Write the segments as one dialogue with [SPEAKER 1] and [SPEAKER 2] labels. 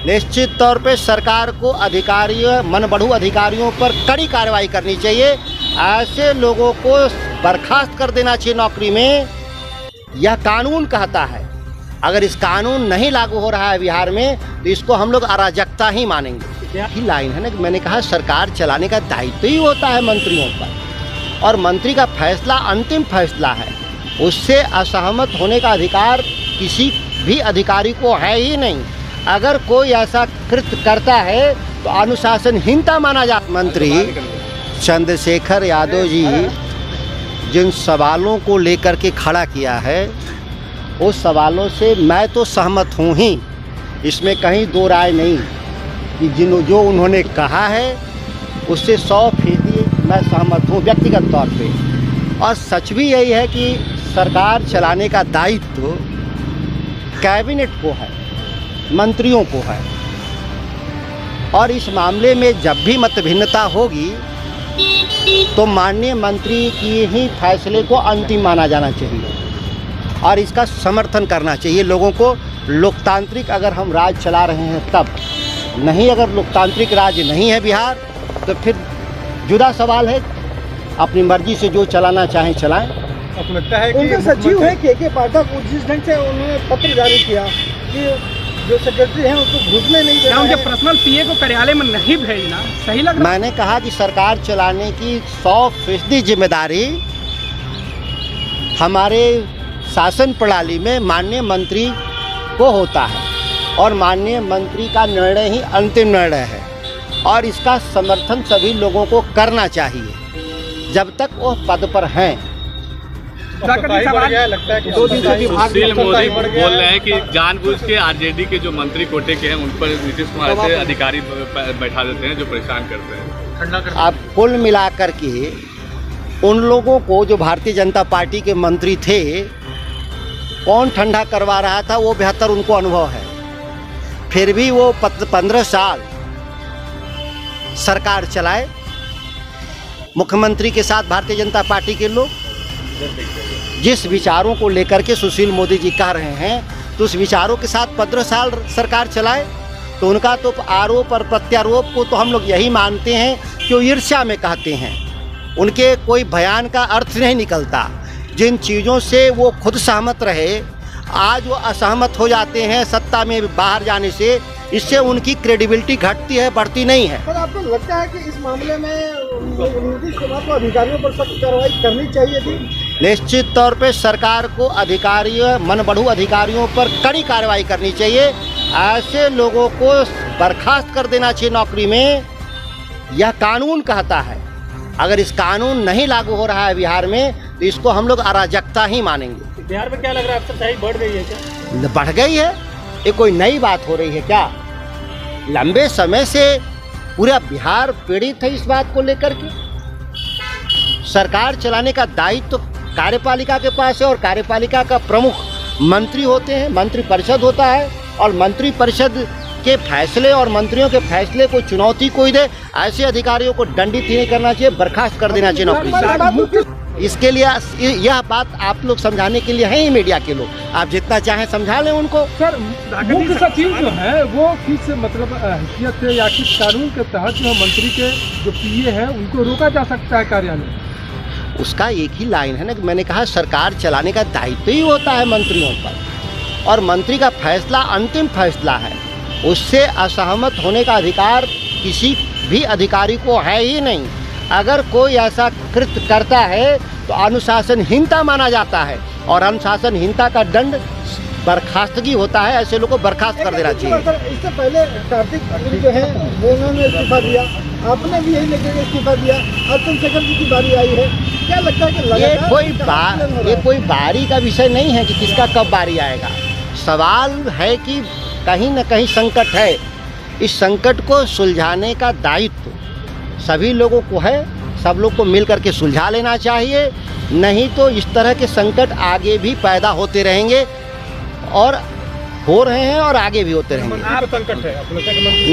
[SPEAKER 1] निश्चित तौर पे सरकार को अधिकारियों मनबढ़ू अधिकारियों पर कड़ी कार्रवाई करनी चाहिए। ऐसे लोगों को बर्खास्त कर देना चाहिए नौकरी में। यह कानून कहता है। अगर इस कानून नहीं लागू हो रहा है बिहार में तो इसको हम लोग अराजकता ही मानेंगे। यही लाइन है ना कि मैंने कहा सरकार चलाने का दायित्व ही होता है मंत्रियों पर, और मंत्री का फैसला अंतिम फैसला है। उससे असहमत होने का अधिकार किसी भी अधिकारी को है ही नहीं। अगर कोई ऐसा कृत्य करता है तो अनुशासनहीनता माना जाता। मंत्री चंद्रशेखर यादव जी जिन सवालों को लेकर के खड़ा किया है उस सवालों से मैं तो सहमत हूँ ही, इसमें कहीं दो राय नहीं कि जो उन्होंने कहा है उससे 100% मैं सहमत हूँ व्यक्तिगत तौर पे। और सच भी यही है कि सरकार चलाने का दायित्व कैबिनेट को है, मंत्रियों को है, और इस मामले में जब भी मतभिन्नता होगी तो माननीय मंत्री की ही फैसले को अंतिम माना जाना चाहिए और इसका समर्थन करना चाहिए लोगों को। लोकतांत्रिक अगर हम राज चला रहे हैं तब, नहीं अगर लोकतांत्रिक राज नहीं है बिहार तो फिर जुदा सवाल है। अपनी मर्जी से जो चलाना चाहें चलाएं।
[SPEAKER 2] आपको लगता है कि
[SPEAKER 3] उनके सचिव है के पाठक, जिस ढंग से उन्होंने पत्र जारी किया कि जो सेक्रेटरी हैं उनको घुसने नहीं देना,
[SPEAKER 2] उनके पर्सनल पीए को कार्यालय में नहीं भेजना सही लग रहा है?
[SPEAKER 1] मैंने कहा कि सरकार चलाने की 100% जिम्मेदारी हमारे शासन प्रणाली में माननीय मंत्री को होता है और माननीय मंत्री का निर्णय ही अंतिम निर्णय है और इसका समर्थन सभी लोगों को करना चाहिए जब तक वो पद पर हैं।
[SPEAKER 2] लगता है कि 2 दिन से
[SPEAKER 4] सुशील मोदी बोल रहे हैं कि जानबूझ के आरजेडी के जो मंत्री कोटे के हैं उन पर नीतीश कुमार से अधिकारी बैठा देते हैं जो परेशान करते हैं।
[SPEAKER 1] अब कुल मिलाकर के उन लोगों को जो भारतीय जनता पार्टी के मंत्री थे कौन ठंडा करवा रहा था वो बेहतर उनको अनुभव है। फिर भी वो 15 साल सरकार चलाए, मुख्यमंत्री के साथ भारतीय जनता पार्टी के लोग जिस विचारों को लेकर के सुशील मोदी जी कह रहे हैं तो उस विचारों के साथ 15 साल सरकार चलाए तो उनका तो आरोप और प्रत्यारोप को तो हम लोग यही मानते हैं कि वो ईर्ष्या में कहते हैं। उनके कोई बयान का अर्थ नहीं निकलता। जिन चीज़ों से वो खुद सहमत रहे आज वो असहमत हो जाते हैं सत्ता में बाहर जाने से, इससे उनकी क्रेडिबिलिटी घटती है, बढ़ती नहीं है।
[SPEAKER 3] पर आपको लगता है कि इस मामले में नीतीश कुमार को अधिकारियों पर सख्त कार्रवाई करनी चाहिए थी?
[SPEAKER 1] निश्चित तौर पे सरकार को अधिकारियों मनबढ़ू अधिकारियों पर कड़ी कार्रवाई करनी चाहिए। ऐसे लोगों को बर्खास्त कर देना चाहिए नौकरी में। यह कानून कहता है। अगर इस कानून नहीं लागू हो रहा है बिहार में तो इसको हम लोग अराजकता ही मानेंगे।
[SPEAKER 2] बिहार में क्या लग रहा है अफसरशाही बढ़ गई है क्या?
[SPEAKER 1] बढ़ गई है, ये कोई नई बात हो रही है क्या? लंबे समय से पूरा बिहार पीड़ित है इस बात को लेकर के। सरकार चलाने का दायित्व तो कार्यपालिका के पास है और कार्यपालिका का प्रमुख मंत्री होते हैं, मंत्री परिषद होता है और मंत्री परिषद के फैसले और मंत्रियों के फैसले को चुनौती कोई दे ऐसे अधिकारियों को दंडित ही नहीं करना चाहिए, बर्खास्त कर देना चाहिए नौकरी से। इसके लिए यह बात आप लोग समझाने के लिए हैं ही मीडिया के लोग, आप जितना चाहें समझा लें उनको।
[SPEAKER 5] सर मुख्य सचिव जो है वो किस मतलब हैसियत या किस कानून के तहत जो मंत्री के जो पीए हैं उनको रोका जा सकता है कार्यालय?
[SPEAKER 1] उसका एक ही लाइन है ना कि मैंने कहा सरकार चलाने का दायित्व ही होता है मंत्रियों पर और मंत्री का फैसला अंतिम फैसला है। उससे असहमत होने का अधिकार किसी भी अधिकारी को है ही नहीं। अगर कोई ऐसा कृत्य करता है तो अनुशासनहीनता माना जाता है और अनुशासनहीनता का दंड बर्खास्तगी होता है। ऐसे लोगों को बर्खास्त कर देना चाहिए।
[SPEAKER 3] इससे पहले कार्तिक जो है उन्होंने इस्तीफा दिया, आपने भी यही लेकर इस्तीफा दिया, अब चंद्रशेखर जी की बारी आई है। क्या लगता है कि
[SPEAKER 1] ये कोई बारी का विषय नहीं है कि किसका कब बारी आएगा। सवाल है कि कहीं न कहीं संकट है। इस संकट को सुलझाने का दायित्व सभी लोगों को है, सब लोग को मिल करके सुलझा लेना चाहिए। नहीं तो इस तरह के संकट आगे भी पैदा होते रहेंगे और हो रहे हैं और आगे भी होते रहेंगे।
[SPEAKER 2] संकट है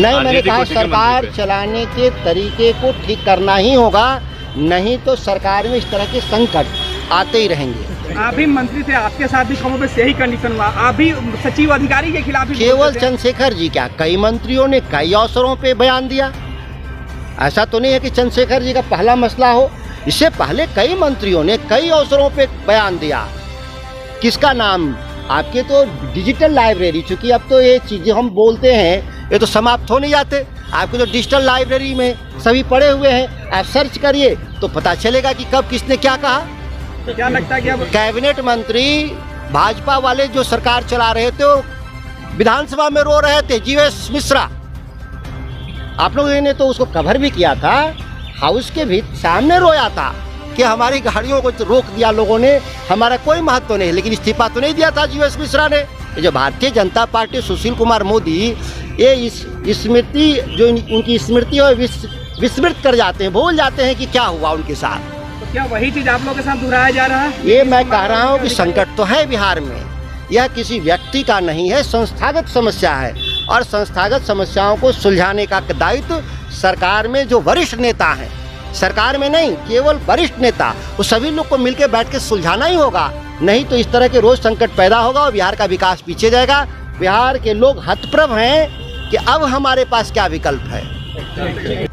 [SPEAKER 1] नहीं, मैंने कहा सरकार चलाने के तरीके को ठीक करना ही होगा, नहीं तो सरकार में इस तरह के संकट आते ही रहेंगे।
[SPEAKER 2] आप भी मंत्री थे, आपके साथ भी कमों पे यही कंडीशन हुआ, आप भी सचिव अधिकारी के खिलाफ ही
[SPEAKER 1] केवल
[SPEAKER 2] बोलते थे।
[SPEAKER 1] चंद्रशेखर जी क्या, कई मंत्रियों ने कई अवसरों पे बयान दिया। ऐसा तो नहीं है कि चंद्रशेखर जी का पहला मसला हो, इससे पहले कई मंत्रियों ने कई अवसरों पे बयान दिया। किसका नाम, आपके तो डिजिटल लाइब्रेरी, चूंकि अब तो ये चीज़ें हम बोलते हैं ये तो समाप्त हो नहीं जाते, आपके तो डिजिटल लाइब्रेरी में सभी पढ़े हुए हैं, आप सर्च करिए तो पता चलेगा कि कब किसने क्या कहा।
[SPEAKER 2] तो क्या लगता है कि अब
[SPEAKER 1] कैबिनेट मंत्री भाजपा वाले जो सरकार चला रहे थे वो विधानसभा में रो रहे थे, जीवेश मिश्रा, आप लोगों ने तो उसको कवर भी किया था, हाउस के भी सामने रोया था कि हमारी गाड़ियों को रोक दिया लोगों ने, हमारा कोई महत्व नहीं, लेकिन इस्तीफा तो नहीं दिया था जीवेश मिश्रा ने। ये जो भारतीय जनता पार्टी, सुशील कुमार मोदी, ये इस स्मृति जो उनकी स्मृति है विस्मृत कर जाते हैं, भूल जाते हैं कि क्या हुआ उनके साथ।
[SPEAKER 2] तो क्या वही चीज आप लोगों के साथ दोहराया जा रहा है?
[SPEAKER 1] ये मैं कह रहा हूँ कि संकट तो है बिहार में, यह किसी व्यक्ति का नहीं है, संस्थागत समस्या है, और संस्थागत समस्याओं को सुलझाने का दायित्व सरकार में जो वरिष्ठ नेता हैं, सरकार में नहीं केवल वरिष्ठ नेता, वो सभी लोग को मिलकर बैठ के सुलझाना ही होगा, नहीं तो इस तरह के रोज संकट पैदा होगा और बिहार का विकास पीछे जाएगा। बिहार के लोग हतप्रभ हैं कि अब हमारे पास क्या विकल्प है।